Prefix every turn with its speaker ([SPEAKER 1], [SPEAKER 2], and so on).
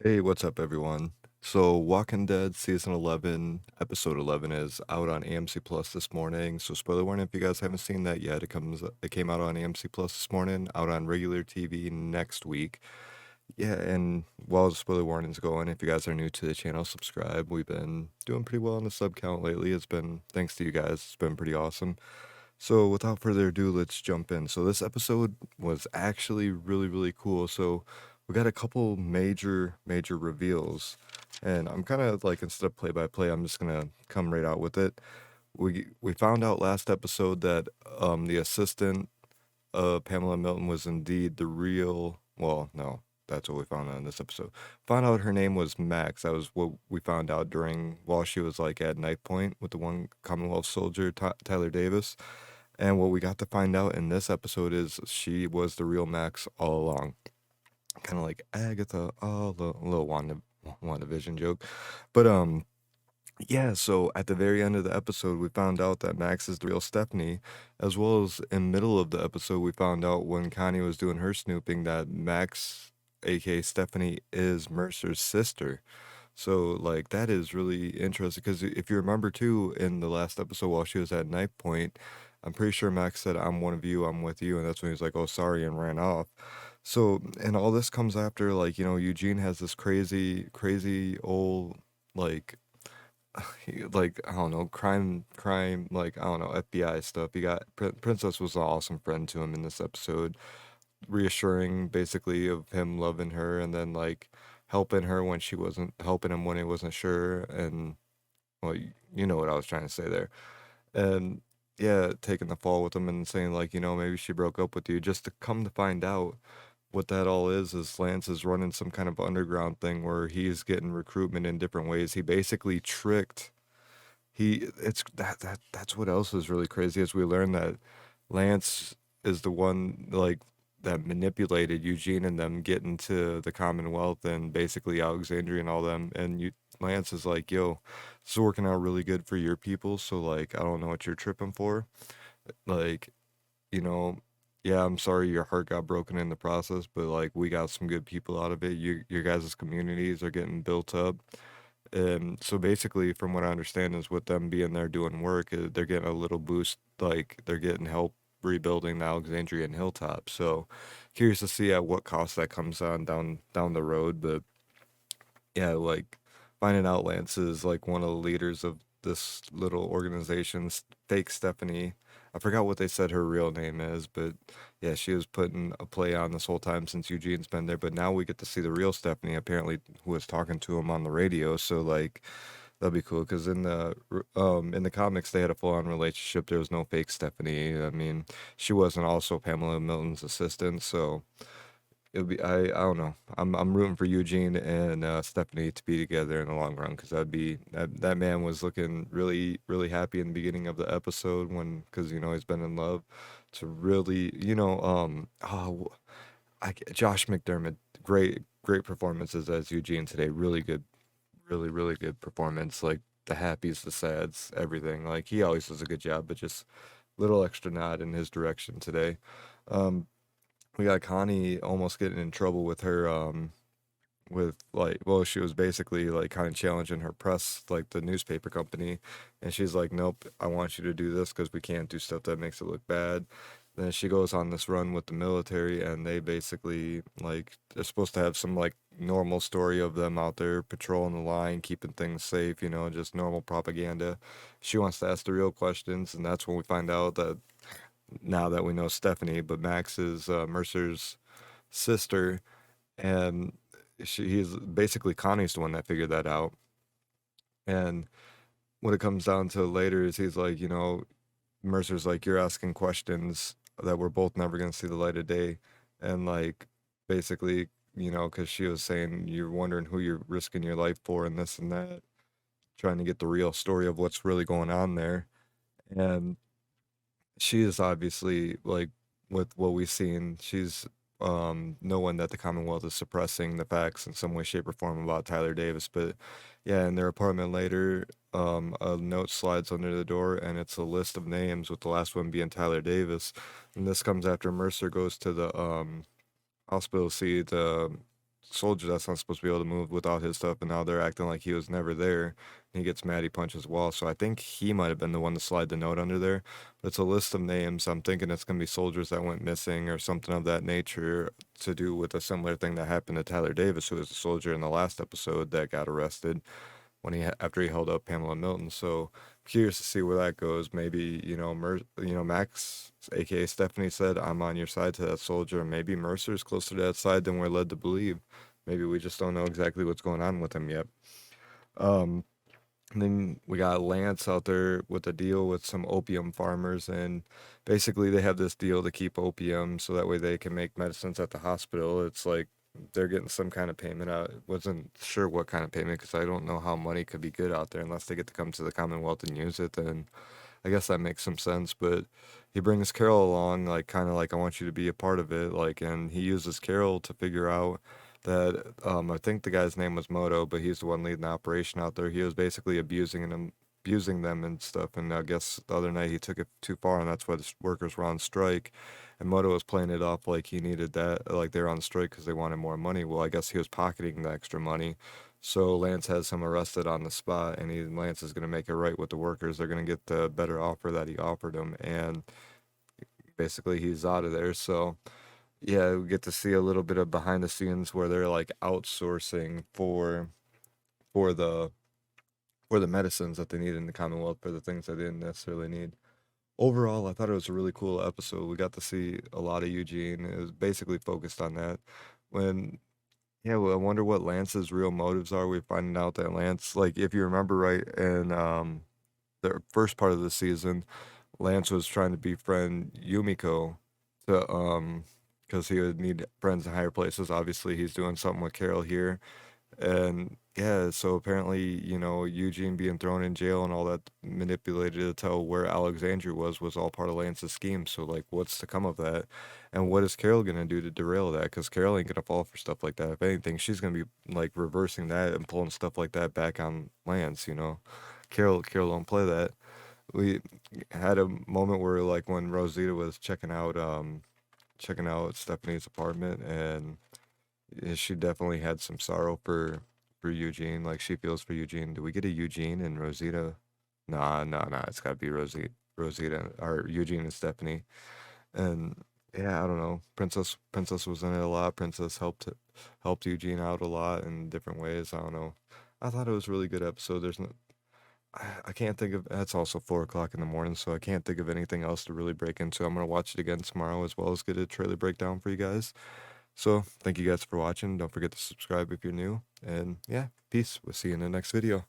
[SPEAKER 1] Hey, what's up, everyone? So, Walking Dead season 11, episode 11 is out on AMC Plus this morning. So, spoiler warning if you guys haven't seen that yet, it came out on AMC Plus this morning, out on regular TV next week. Yeah, and while the spoiler warning's going, if you guys are new to the channel, subscribe. We've been doing pretty well on the sub count lately. It's been thanks to you guys. It's been pretty awesome. So, without further ado, let's jump in. So, this episode was actually really cool. So, we got a couple major reveals, and I'm kind of like instead of play by play, I'm just gonna come right out with it. We found out last episode that the assistant of Pamela Milton was indeed the real. Well, no, that's what we found out in this episode. Found out her name was Max. That was what we found out during while she was like at knife point with the one Commonwealth soldier, Tyler Davis. And what we got to find out in this episode is she was the real Max all along. Kind of like Agatha, oh, little WandaVision joke. But yeah, so at the very end of the episode, we found out that Max is the real Stephanie, as well as in middle of the episode, we found out when Connie was doing her snooping that Max, aka Stephanie, is Mercer's sister. So like that is really interesting because if you remember too, in the last episode while she was at knife point, I'm pretty sure Max said, "I'm one of you, I'm with you," and that's when he was like, "Oh, sorry," and ran off. So, and all this comes after like Eugene has this crazy old like like I don't know crime like I don't know FBI stuff. He got Princess was an awesome friend to him in this episode, reassuring basically of him loving her and then like helping her when she wasn't helping him when he wasn't sure and well you know what I was trying to say there. And yeah, taking the fall with him and saying like, maybe she broke up with you just to come to find out what that all is Lance is running some kind of underground thing where he's getting recruitment in different ways. He basically tricked he it's that's what else is really crazy is we learned that Lance is the one like that manipulated Eugene and them getting to the Commonwealth and basically Alexandria and all them. And Lance is like, "Yo, this is working out really good for your people. So like, I don't know what you're tripping for. Like, you know, yeah, I'm sorry your heart got broken in the process, but like we got some good people out of it. Your guys' communities are getting built up." And so basically, from what I understand, is with them being there doing work, they're getting a little boost, like they're getting help rebuilding the Alexandrian hilltop. So curious to see at what cost that comes on down the road. But yeah, like finding out Lance is like one of the leaders of this little organization, fake Stephanie. I forgot what they said her real name is, but yeah, she was putting a play on this whole time since Eugene's been there. But now we get to see the real Stephanie, apparently, who was talking to him on the radio. So like, that'd be cool because in the comics they had a full on relationship. There was no fake Stephanie. I mean, she wasn't also Pamela Milton's assistant, so it'll be I don't know. I'm rooting for Eugene and Stephanie to be together in the long run because that man was looking really happy in the beginning of the episode when because he's been in love to really Josh McDermott, great performances as Eugene today, really good, really good performance, like the happies, the sads, everything. Like he always does a good job, but just little extra nod in his direction today. um we got Connie almost getting in trouble with her, with like, well, she was basically like kind of challenging her press, like the newspaper company, and she's like, "Nope, I want you to do this because we can't do stuff that makes it look bad." Then she goes on this run with the military, and they basically like they're supposed to have some like normal story of them out there patrolling the line, keeping things safe, just normal propaganda. She wants to ask the real questions, and that's when we find out that now that we know Stephanie, but Max is Mercer's sister, and he's basically Connie's the one that figured that out. And what it comes down to later is he's like, Mercer's like, "You're asking questions that we're both never gonna see the light of day," and like basically, because she was saying you're wondering who you're risking your life for and this and that, trying to get the real story of what's really going on there. And she is obviously like with what we've seen, she's knowing that the Commonwealth is suppressing the facts in some way, shape, or form about Tyler Davis. But yeah, in their apartment later, a note slides under the door and it's a list of names with the last one being Tyler Davis. And this comes after Mercer goes to the hospital to see the soldier that's not supposed to be able to move without his stuff, and now they're acting like he was never there. And he gets mad, he punches the wall. So I think he might have been the one to slide the note under there. But it's a list of names. I'm thinking it's gonna be soldiers that went missing or something of that nature to do with a similar thing that happened to Tyler Davis, who was a soldier in the last episode that got arrested when after he held up Pamela Milton. So curious to see where that goes. Maybe Max, aka Stephanie, said, "I'm on your side" to that soldier. Maybe Mercer's closer to that side than we're led to believe. Maybe we just don't know exactly what's going on with him yet. Um, and then we got Lance out there with a deal with some opium farmers, and basically they have this deal to keep opium so that way they can make medicines at the hospital. It's like they're getting some kind of payment out. Wasn't sure what kind of payment because I don't know how money could be good out there unless they get to come to the Commonwealth and use it. Then I guess that makes some sense. But he brings Carol along, like kind of like I want you to be a part of it, like, and he uses Carol to figure out that I think the guy's name was Moto, but he's the one leading the operation out there. He was basically abusing them and stuff. And I guess the other night he took it too far, and that's why the workers were on strike. And Moto was playing it off like he needed that, like they were on strike because they wanted more money. Well, I guess he was pocketing the extra money. So Lance has him arrested on the spot, and Lance is going to make it right with the workers. They're going to get the better offer that he offered them, and basically he's out of there. So yeah, we get to see a little bit of behind the scenes where they're like outsourcing for the for the medicines that they need in the Commonwealth for the things they didn't necessarily need. Overall, I thought it was a really cool episode. We got to see a lot of Eugene. It was basically focused on that. When Yeah, well, I wonder what Lance's real motives are. We're finding out that Lance, like if you remember right, in the first part of the season, Lance was trying to befriend Yumiko to because he would need friends in higher places. Obviously, he's doing something with Carol here. And yeah, so apparently, Eugene being thrown in jail and all that manipulated to tell where Alexandria was all part of Lance's scheme. So like what's to come of that? And what is Carol gonna do to derail that? Because Carol ain't gonna fall for stuff like that. If anything, she's gonna be like reversing that and pulling stuff like that back on Lance. Carol don't play that. We had a moment where like when Rosita was checking out Stephanie's apartment, and she definitely had some sorrow for Eugene. Like she feels for Eugene. Do we get a Eugene and Rosita? Nah. It's got to be Rosita or Eugene and Stephanie. And yeah, I don't know. Princess was in it a lot. Princess helped Eugene out a lot in different ways. I don't know. I thought it was a really good episode. There's no, I can't think of. That's also 4 o'clock in the morning, so I can't think of anything else to really break into. I'm gonna watch it again tomorrow as well as get a trailer breakdown for you guys. So thank you guys for watching. Don't forget to subscribe if you're new. And yeah, peace. We'll see you in the next video.